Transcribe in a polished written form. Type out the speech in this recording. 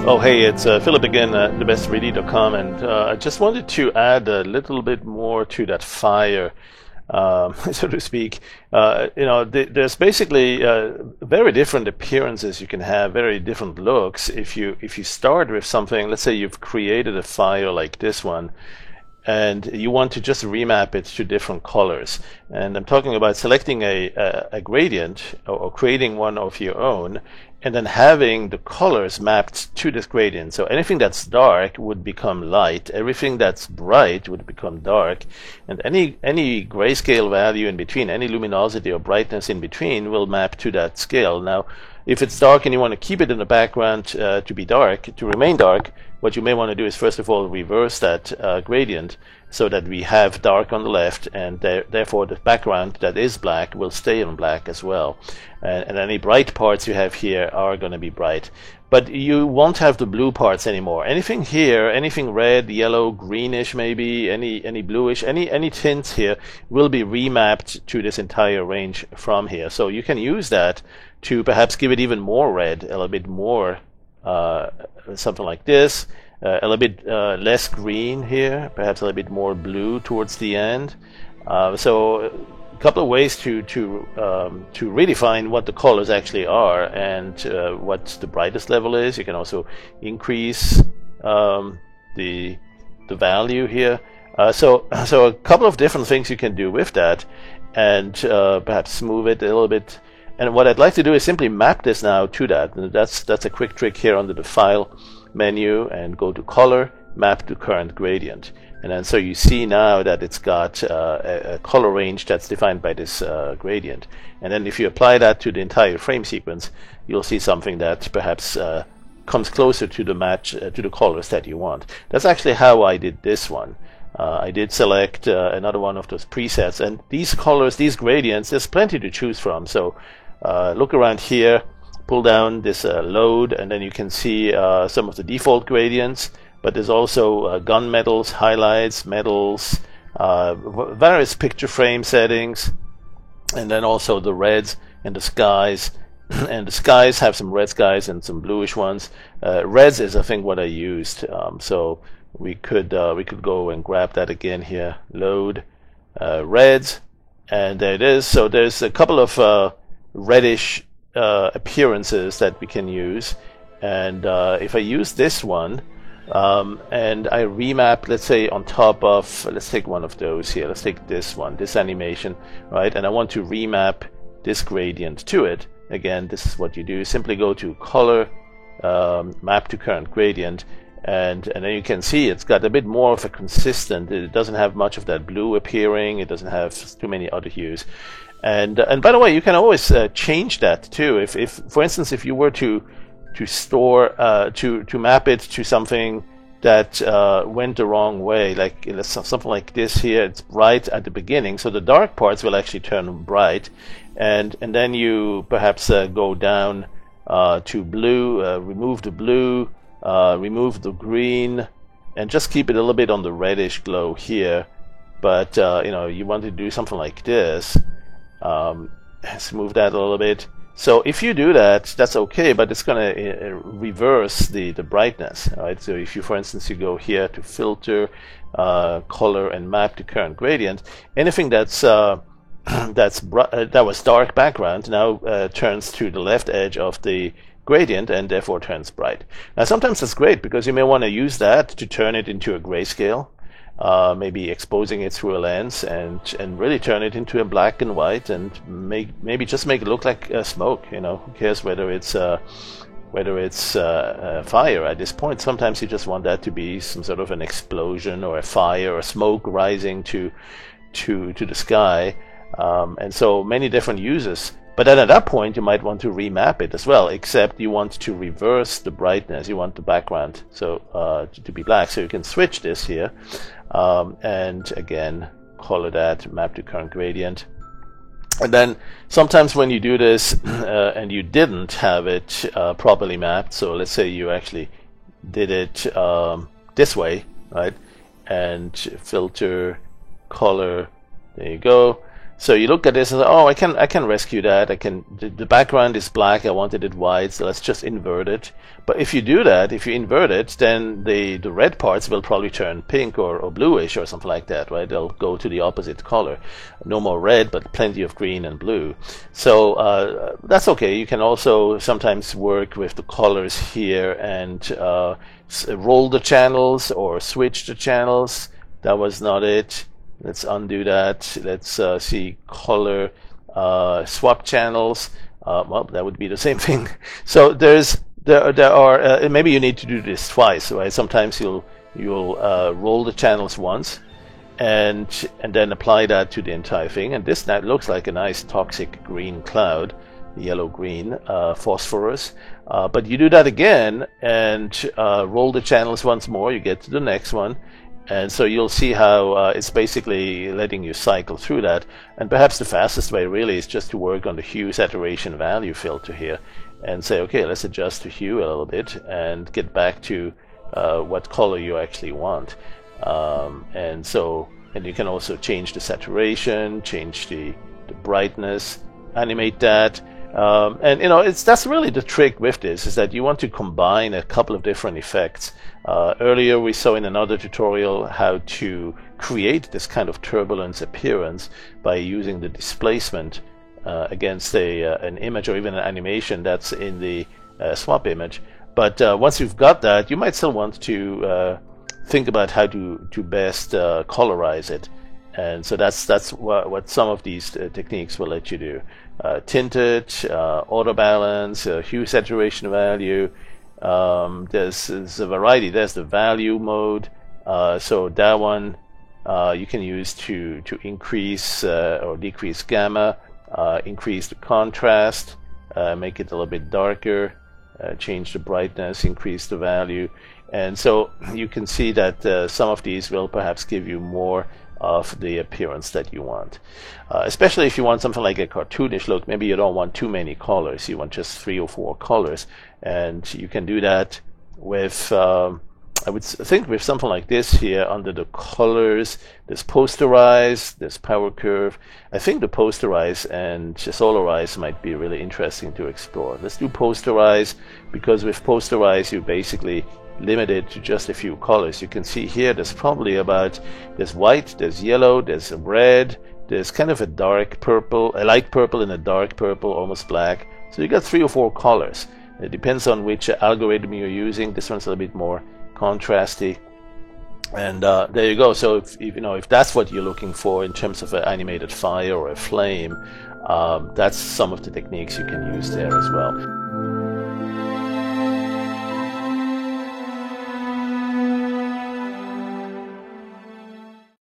Oh, hey, it's Philip again at thebest3d.com, and I just wanted to add a little bit more to that fire, so to speak. There's basically very different appearances you can have, very different looks. If you start with something, let's say you've created a fire like this one, and you want to just remap it to different colors. And I'm talking about selecting a gradient or creating one of your own, and then having the colors mapped to this gradient. So anything that's dark would become light, everything that's bright would become dark, and any grayscale value in between, any luminosity or brightness in between will map to that scale. Now, if it's dark and you want to keep it in the background to be dark, to remain dark, what you may want to do is first of all reverse that gradient so that we have dark on the left, and therefore the background that is black will stay in black as well. And any bright parts you have here are going to be bright. But you won't have the blue parts anymore. Anything here, anything red, yellow, greenish maybe, any bluish, any tints here will be remapped to this entire range from here. So you can use that to perhaps give it even more red, a little bit more something like this, a little bit less green here, perhaps a little bit more blue towards the end. So a couple of ways to really find what the colors actually are and what the brightest level is. You can also increase the value here. So a couple of different things you can do with that, and perhaps smooth it a little bit. And what I'd like to do is simply map this now to that. And that's a quick trick here under the File menu, and go to Color, Map to Current Gradient. And then so you see now that it's got a color range that's defined by this gradient. And then if you apply that to the entire frame sequence, you'll see something that perhaps comes closer to the match to the colors that you want. That's actually how I did this one. I did select another one of those presets, and these colors, these gradients, there's plenty to choose from. So look around here, pull down this load, and then you can see some of the default gradients. But there's also gunmetals, highlights, metals, various picture frame settings, and then also the reds and the skies. And the skies have some red skies and some bluish ones. Reds is, I think, what I used. So we could go and grab that again here. Load reds, and there it is. So there's a couple of reddish appearances that we can use. And if I use this one, and I remap, let's say, on top of, let's take one of those here. Let's take this one, this animation, right? And I want to remap this gradient to it. Again, this is what you do. Simply go to Color, Map to Current Gradient, and then you can see it's got a bit more of a consistent. It doesn't have much of that blue appearing. It doesn't have too many other hues. And by the way, you can always change that too. If for instance, if you were to store to map it to something that went the wrong way, like something like this here, it's bright at the beginning, so the dark parts will actually turn bright, and then you perhaps go down to blue, remove the blue, remove the green, and just keep it a little bit on the reddish glow here. But you want to do something like this, smooth that a little bit. So if you do that, that's okay, but it's going to reverse the brightness, right? So if you, for instance, you go here to Filter, Color, and Map to Current Gradient, anything that was dark background now turns to the left edge of the gradient and therefore turns bright. Now sometimes that's great because you may want to use that to turn it into a grayscale. Maybe exposing it through a lens and really turn it into a black and white, and maybe just make it look like smoke. Who cares whether it's fire at this point? Sometimes you just want that to be some sort of an explosion or a fire or smoke rising to the sky, and so many different uses. But then at that point, you might want to remap it as well, except you want to reverse the brightness. You want the background to be black. So you can switch this here, and again, color that, map to current gradient. And then sometimes when you do this and you didn't have it properly mapped, so let's say you actually did it this way, right? And filter, color, there you go. So you look at this and say, oh, I can rescue that. The background is black. I wanted it white, so let's just invert it. But if you do that, if you invert it, then the red parts will probably turn pink or bluish or something like that, right? They'll go to the opposite color. No more red, but plenty of green and blue. So that's okay. You can also sometimes work with the colors here and roll the channels or switch the channels. That was not it. Let's undo that. Let's see color swap channels. Well, that would be the same thing. So there are maybe you need to do this twice, right? Sometimes you'll roll the channels once, and then apply that to the entire thing. And this now looks like a nice toxic green cloud, yellow-green phosphorus. But you do that again and roll the channels once more. You get to the next one. And so you'll see how it's basically letting you cycle through that. And perhaps the fastest way really is just to work on the hue, saturation, value filter here and say, okay, let's adjust the hue a little bit and get back to what color you actually want. And you can also change the saturation, change the brightness, animate that. And that's really the trick with this, is that you want to combine a couple of different effects. Earlier we saw in another tutorial how to create this kind of turbulence appearance by using the displacement against an image or even an animation that's in the swap image. But once you've got that, you might still want to think about how to best colorize it. And so that's what some of these techniques will let you do. Tinted, auto balance, hue saturation value. There's a variety. There's the value mode. So that one you can use to increase or decrease gamma, increase the contrast, make it a little bit darker, change the brightness, increase the value. And so you can see that some of these will perhaps give you more of the appearance that you want. Especially if you want something like a cartoonish look, maybe you don't want too many colors, you want just 3 or 4 colors, and you can do that with I would think with something like this here. Under the colors, there's posterize, there's power curve. I think the posterize and solarize might be really interesting to explore. Let's do posterize, because with posterize you basically limited to just a few colors. You can see here there's probably there's white, there's yellow, there's red, there's kind of a dark purple, a light purple and a dark purple, almost black. So you got 3 or 4 colors. It depends on which algorithm you're using. This one's a little bit more contrasty. And there you go. So if that's what you're looking for in terms of an animated fire or a flame, that's some of the techniques you can use there as well.